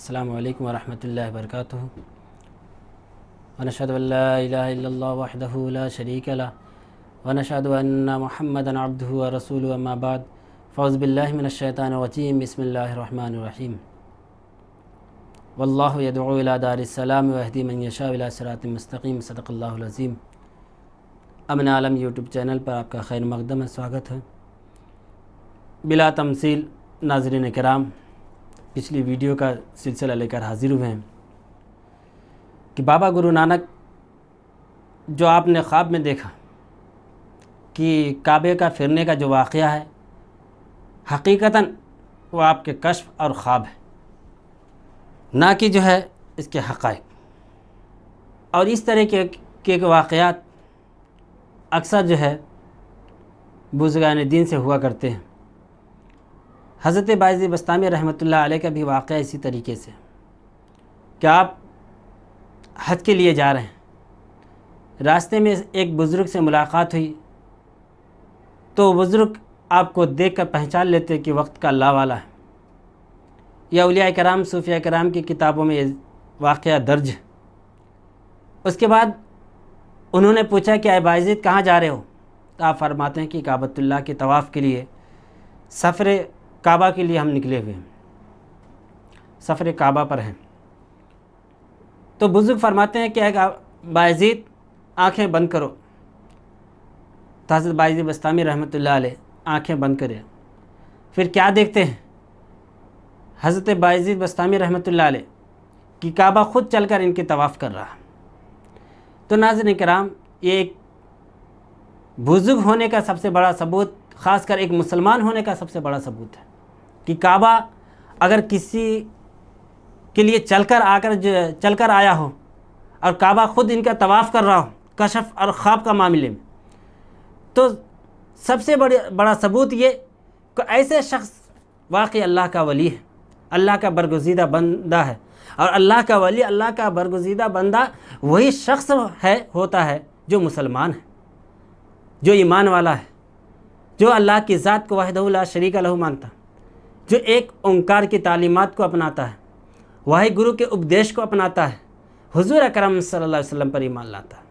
अस्सलामु अलैकुम वरहमतुल्लाहि वबरकातुहू व नशहदु अल्ला इलाहा इल्लल्लाह वहदहू ला शरीका लह व नशहदु अन्ना मुहम्मदन अब्दुहु व रसूलुहु अम्मा बाद फ़ौज़ बिल्लाहि मिनश शैतानिर रजीम बिस्मिल्लाहिर रहमानिर रहीम वल्लाहु यदउ इला दारिस सलाम व यहदी मन यशा इला सिरातिम मुस्तक़ीम सदक़ल्लाहुल अज़ीम। अमन आलम यूट्यूब चैनल पर आपका खैर मक़दम है, स्वागत है। बिला तमसील नाज़रीन किराम, पिछली वीडियो का सिलसिला लेकर हाजिर हुए हैं कि बाबा गुरु नानक जो आपने ख्वाब में देखा कि काबे का फिरने का जो वाक़या है, हकीकतन वो आपके कश्फ और ख्वाब है, ना कि जो है इसके हक़ाइक़। और इस तरह के वाक़यात अक्सर जो है बुज़ुर्गान दीन से हुआ करते हैं। हज़रत बायज़ी बस्तामी रहमतुल्लाह अलैह का भी वाक़या इसी तरीके से कि आप हज के लिए जा रहे हैं, रास्ते में एक बुज़ुर्ग से मुलाकात हुई तो बुज़ुर्ग आपको देखकर पहचान लेते कि वक्त का अल्लाह वाला है। यह औलिया कराम सूफिया कराम की किताबों में ये वाक़या दर्ज है। उसके बाद उन्होंने पूछा कि अय बायज़ीद कहाँ जा रहे हो? तो आप फरमाते हैं कि काबतुल्लाह के तवाफ़ के लिए, सफ़र काबा के लिए हम निकले हुए हैं, सफ़र काबा पर हैं। तो बुज़ुर्ग फरमाते हैं कि बायज़ीद आँखें बंद करो। तो हज़रत बायज़ी बस्तामी रहमतुल्लाह अलैह आँखें बंद करें, फिर क्या देखते हैं? हज़रत बायज़ी बस्तामी रहमतुल्लाह अलैह कि काबा ख़ुद चलकर इनके तवाफ़ कर रहा। तो नाज़रीन किराम, ये एक बुज़ुर्ग होने का सबसे बड़ा सबूत, ख़ासकर एक मुसलमान होने का सबसे बड़ा सबूत है कि काबा अगर किसी के लिए चलकर आया हो और काबा ख़ुद इनका तवाफ़ कर रहा हो कशफ और ख्वाब का मामले में, तो सबसे बड़ा सबूत ये कि ऐसे शख्स वाकई अल्लाह का वली है, अल्लाह का बरगुज़ीदा बंदा है। और अल्लाह का वली, अल्लाह का बरगुज़ीदा बंदा वही शख्स होता है जो मुसलमान है, जो ईमान वाला है, जो अल्लाह की ज़ात को वहदहू ला शरीका लहू मानता, जो एक ओंकार की तालीमात को अपनाता है, वाहि गुरु के उपदेश को अपनाता है, हुज़ूर अकरम सल्लल्लाहु अलैहि वसल्लम पर ईमान लाता है।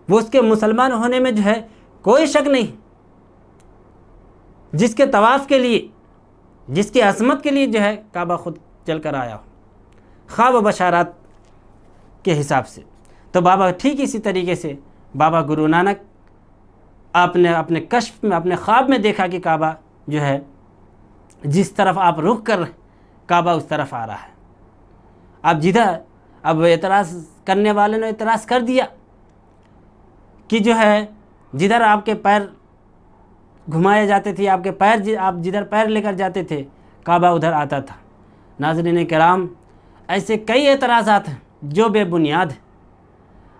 वो उसके मुसलमान होने में जो है कोई शक नहीं। जिसके तवाफ़ के लिए, जिसकी अज़मत के लिए जो है काबा ख़ुद चल कर आया हो, ख्वाब बशारात के हिसाब से। तो बाबा ठीक इसी तरीके से बाबा गुरु नानक आपने अपने कश्फ में, अपने ख्वाब में देखा कि काबा जो है जिस तरफ आप रुख कर रहे हैं, काबा उस तरफ आ रहा है। आप जिधर, अब एतराज़ करने वाले ने एतराज़ कर दिया कि जो है जिधर आपके पैर घुमाए जाते थे, आपके पैर, आप जिधर पैर लेकर जाते थे काबा उधर आता था। नाज़रीन किराम, ऐसे कई एतराज़ात हैं जो बेबुनियाद हैं।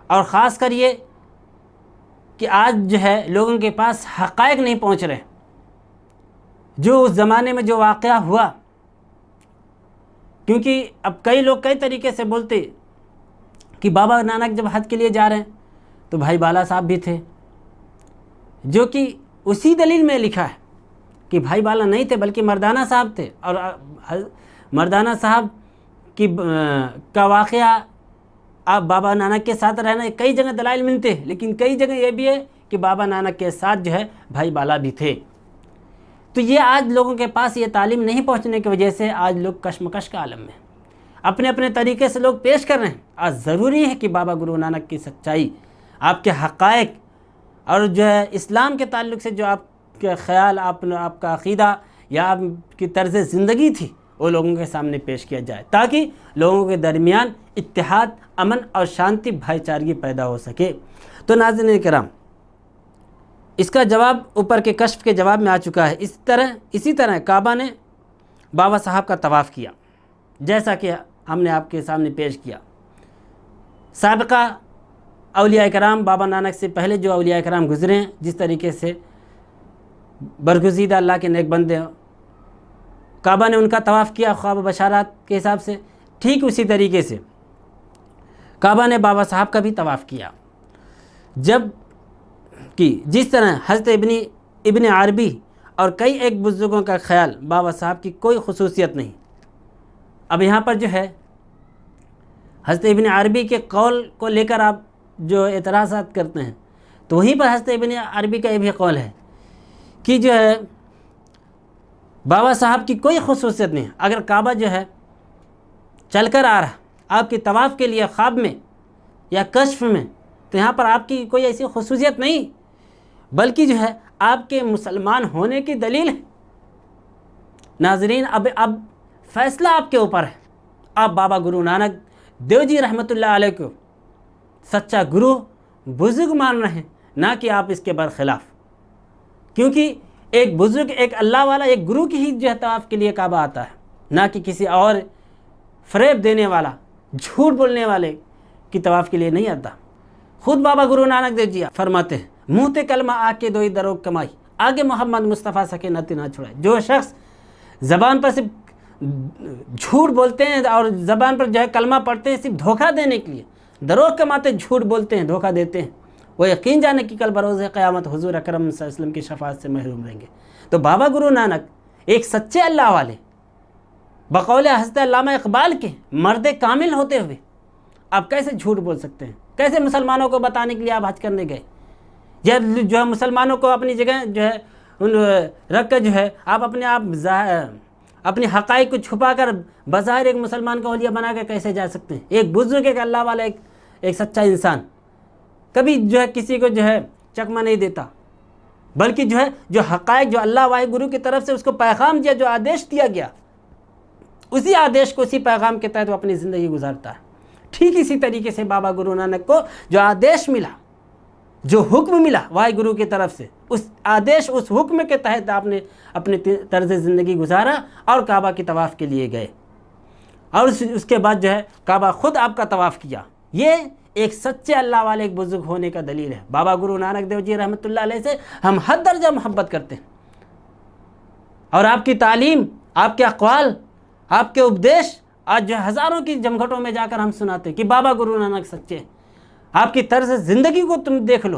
और ख़ास कर ये कि आज जो है लोगों के पास हक़ाइक़ नहीं पहुँच रहे। जो उस ज़माने में जो वाक़या हुआ, क्योंकि अब कई लोग कई तरीके से बोलते कि बाबा नानक जब हज के लिए जा रहे हैं तो भाई बाला साहब भी थे, जो कि उसी दलील में लिखा है कि भाई बाला नहीं थे बल्कि मर्दाना साहब थे। और मर्दाना साहब की का वाक़या आप बाबा नानक के साथ रहना, कई जगह दलाइल मिलते हैं, लेकिन कई जगह ये भी है कि बाबा नानक के साथ जो है भाई बाला भी थे। तो ये आज लोगों के पास ये तालीम नहीं पहुंचने की वजह से आज लोग कशमकश का आलम में अपने अपने तरीके से लोग पेश कर रहे हैं। आज ज़रूरी है कि बाबा गुरु नानक की सच्चाई, आपके हक़ाइक़ और जो है इस्लाम के ताल्लुक़ से जो आपके ख़याल, आपका अक़ीदा या आपकी तर्ज़ ज़िंदगी थी, वो लोगों के सामने पेश किया जाए, ताकि लोगों के दरमियान इत्तेहाद, अमन और शांति, भाईचारगी पैदा हो सके। तो नाज़रीन किराम, इसका जवाब ऊपर के कश्फ के जवाब में आ चुका है। इसी तरह काबा ने बाबा साहब का तवाफ़ किया, जैसा कि हमने आपके सामने पेश किया। साबिक़ा औलिया कराम, बाबा नानक से पहले जो औलिया कराम गुज़रे हैं, जिस तरीके से बरगुज़ीदा अल्लाह के नेक बंदे, काबा ने उनका तवाफ़ किया ख्वाब बशारात के हिसाब से, ठीक उसी तरीके से काबा ने बाबा साहब का भी तवाफ़ किया। जब कि जिस तरह हज़रत इब्न अरबी और कई एक बुज़ुर्गों का ख्याल बाबा साहब की कोई खुसूसियत नहीं, अब यहाँ पर जो है हज़रत इब्न अरबी के कौल को लेकर आप जो एतराज़ात करते हैं, तो वहीं पर हज़रत इब्न अरबी का ये भी कौल है कि जो है बाबा साहब की कोई खुसूसियत नहीं। अगर काबा जो है चलकर आ रहा आपके तवाफ़ के लिए ख्वाब में या कश्फ में, तो यहाँ पर आपकी कोई ऐसी खुसूसियत नहीं, बल्कि जो है आपके मुसलमान होने की दलील है। नाज़रीन, अब फ़ैसला आपके ऊपर है। आप बाबा गुरु नानक देव जी रहमतुल्लाह अलैह को सच्चा गुरु बुज़ुर्ग मान रहे हैं, ना कि आप इसके बरखिलाफ़। क्योंकि एक बुज़ुर्ग, एक अल्लाह वाला, एक गुरु की ही जो है तवाफ़ के लिए काबा आता है, ना कि किसी और फ़रेब देने वाला, झूठ बोलने वाले की तवाफ़ के लिए नहीं आता। खुद बाबा गुरु नानक देव जी फरमाते हैं, मुँह ते कलमा आके दोई दरोग कमाई, आगे मोहम्मद मुस्तफ़ा सके नती ना छुड़ाए। जो शख्स ज़बान पर सिर्फ झूठ बोलते हैं और ज़बान पर जो है कलमा पढ़ते हैं सिर्फ धोखा देने के लिए, दरोग कमाते झूठ बोलते हैं, धोखा देते हैं, वो यकीन जाने कि कल बरोज़ क़यामत हुज़ूर अकरम सल्लल्लाहु अलैहि वसल्लम की शफ़ाअत से महरूम रहेंगे। तो बाबा गुरु नानक एक सच्चे अल्लाह वाले, बक़ौल हज़रत अल्लामा इक़बाल के मर्द कामिल होते हुए आप कैसे झूठ बोल सकते हैं? कैसे मुसलमानों को बताने के लिए आप हज करने गए, या जो है मुसलमानों को अपनी जगह जो है रख कर जो है आप अपनी हक़ाइक़ को छुपा कर बज़ाहिर एक मुसलमान का औलिया बना कर कैसे जा सकते हैं? एक बुज़ुर्ग, एक अल्लाह वाला, एक सच्चा इंसान कभी जो है किसी को जो है चकमा नहीं देता, बल्कि जो है जो हक़ाइक़ जो अल्लाह वाहिद गुरु की तरफ से उसको पैगाम दिया, जो आदेश दिया गया, उसी आदेश को, उसी पैगाम के तहत वो अपनी ज़िंदगी गुजारता है। ठीक इसी तरीके से बाबा गुरु नानक को जो आदेश मिला, जो हुक्म मिला वाहिद गुरु की तरफ से, उस आदेश, उस हुक्म के तहत आपने अपने तर्ज़ ज़िंदगी गुजारा और काबा की तवाफ़ के लिए गए, और उसके बाद जो है काबा ख़ुद आपका तवाफ़ किया। ये एक सच्चे अल्लाह वाले एक बुज़ुर्ग होने का दलील है। बाबा गुरु नानक देव जी रहमतुल्लाह अलैह से हम हद दर्जा मोहब्बत करते हैं, और आपकी तालीम, आपके अक़वाल, आपके उपदेश आज जो हज़ारों की जमघटों में जाकर हम सुनाते हैं कि बाबा गुरु नानक सच्चे हैं। आपकी तर्ज़ ज़िंदगी को तुम देख लो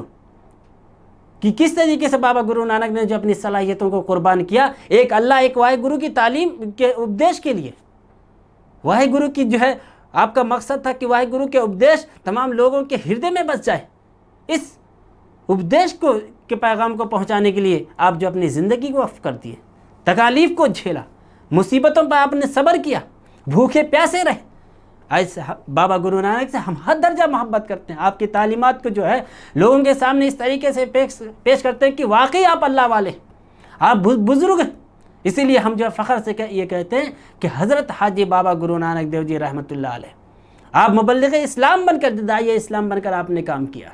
कि किस तरीके से बाबा गुरु नानक ने जो अपनी सलाहियतों को कुर्बान किया एक अल्लाह, एक वाहिद गुरु की तालीम के उपदेश के लिए। वाहिद गुरु की जो है आपका मकसद था कि वाहिद गुरु के उपदेश तमाम लोगों के हृदय में बस जाए। इस उपदेश को के पैगाम को पहुंचाने के लिए आप जो अपनी ज़िंदगी को वक्फ कर दिए, तकालीफ को झेला, मुसीबतों पर आपने सब्र किया, भूखे प्यासे रहे। ऐसे बाबा गुरु नानक से हम हद दर्जा मोहब्बत करते हैं। आपकी तालीमात को जो है लोगों के सामने इस तरीके से पेश करते हैं कि वाकई आप अल्लाह वाले, आप बुज़ुर्ग हैं। इसीलिए हम जो फ़ख्र से ये कहते हैं कि हज़रत हाजी बाबा गुरु नानक देव जी रहमतुल्लाह अलैह, आप मुबल्लिग़ इस्लाम बनकर, दाई इस्लाम बनकर आपने काम किया,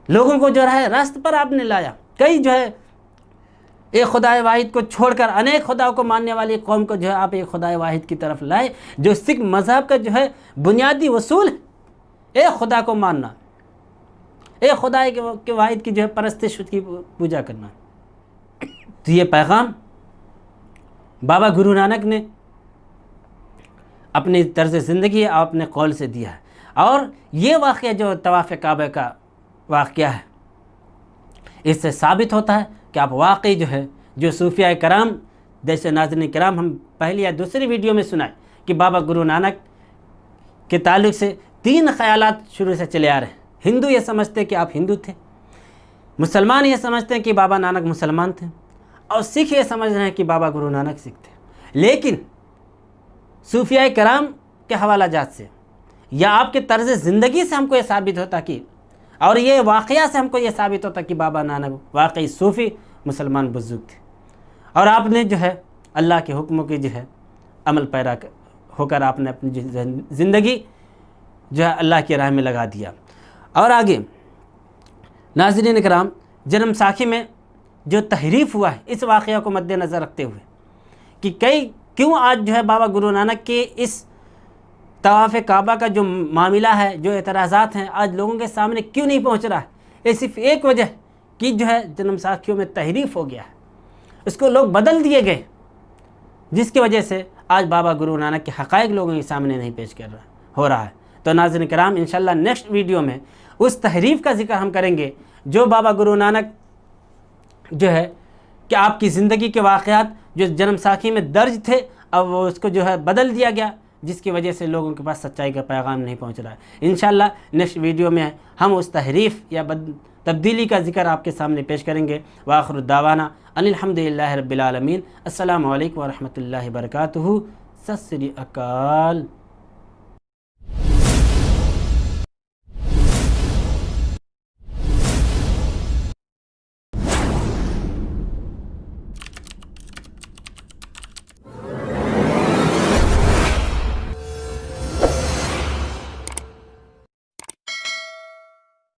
लोगों को जो है रास्ते पर आपने लाया। कई जो है एक खुदाए वाहिद को छोड़कर अनेक खुदाओं को मानने वाली कौम को जो है आप एक खुदाए वाहिद की तरफ लाए, जो सिख मज़हब का जो है बुनियादी वसूल है, एक खुदा को मानना, एक खुदाए के वाहिद की जो है परस्तिश, उसकी पूजा करना। तो ये पैगाम बाबा गुरु नानक ने अपनी तर्ज़ ज़िंदगी और अपने कौल से दिया है। और ये वाक़या जो तवाफ़ काबा का वाक़या है, इससे साबित होता है कि आप वाकई जो है जो सूफिया कराम, जैसे नाज़रीन कराम हम पहली या दूसरी वीडियो में सुनाए कि बाबा गुरु नानक के ताल्लुक़ से 3 ख़यालात शुरू से चले आ रहे हैं। हिंदू ये समझते हैं कि आप हिंदू थे, मुसलमान ये समझते हैं कि बाबा नानक मुसलमान थे, और सिख ये समझ रहे हैं कि बाबा गुरु नानक सिख थे। लेकिन सूफिया कराम के हवाला जात से या आपके तर्ज़ ज़िंदगी से हमको ये साबित होता कि, और ये वाक़या से हमको ये साबित होता कि बाबा नानक वाकई सूफ़ी मुसलमान बुज़ुर्ग थे, और आपने जो है अल्लाह के हुक्मों की जो है अमल पैरा होकर आपने अपनी ज़िंदगी जो है अल्लाह की राह में लगा दिया। और आगे नाज़रीन कराम, जन्म साखी में जो तहरीफ़ हुआ है इस वाक़या को मद्देनज़र रखते हुए कि क्यों आज जो है बाबा गुरु नानक के इस तवाफ़ काबा का जो मामला है, जो एतराज़ात हैं, आज लोगों के सामने क्यों नहीं पहुंच रहा है। ये सिर्फ एक वजह कि जो है जन्म साखियों में तहरीफ़ हो गया है, इसको लोग बदल दिए गए, जिसकी वजह से आज बाबा गुरु नानक के हक़ाइक़ लोगों के सामने नहीं पेश हो रहा है। तो नाज़रीन कराम, इंशाअल्लाह नेक्स्ट वीडियो में उस तहरीफ़ का जिक्र हम करेंगे जो बाबा गुरु नानक जो है कि आपकी ज़िंदगी के वाक़यात जो जन्म साखी में दर्ज थे, अब वो उसको जो है बदल दिया गया, जिसकी वजह से लोगों के पास सच्चाई का पैगाम नहीं पहुंच रहा है। इंशाअल्लाह नेक्स्ट वीडियो में हम उस तहरीफ़ या तब्दीली का जिक्र आपके सामने पेश करेंगे। व आखिर दावाना अनिल हम्दुलिल्लाहि रब्बिल आलमीन। अस्सलामु अलैकुम व रहमतुल्लाहि व बरकातुहू। सत श्री अकाल।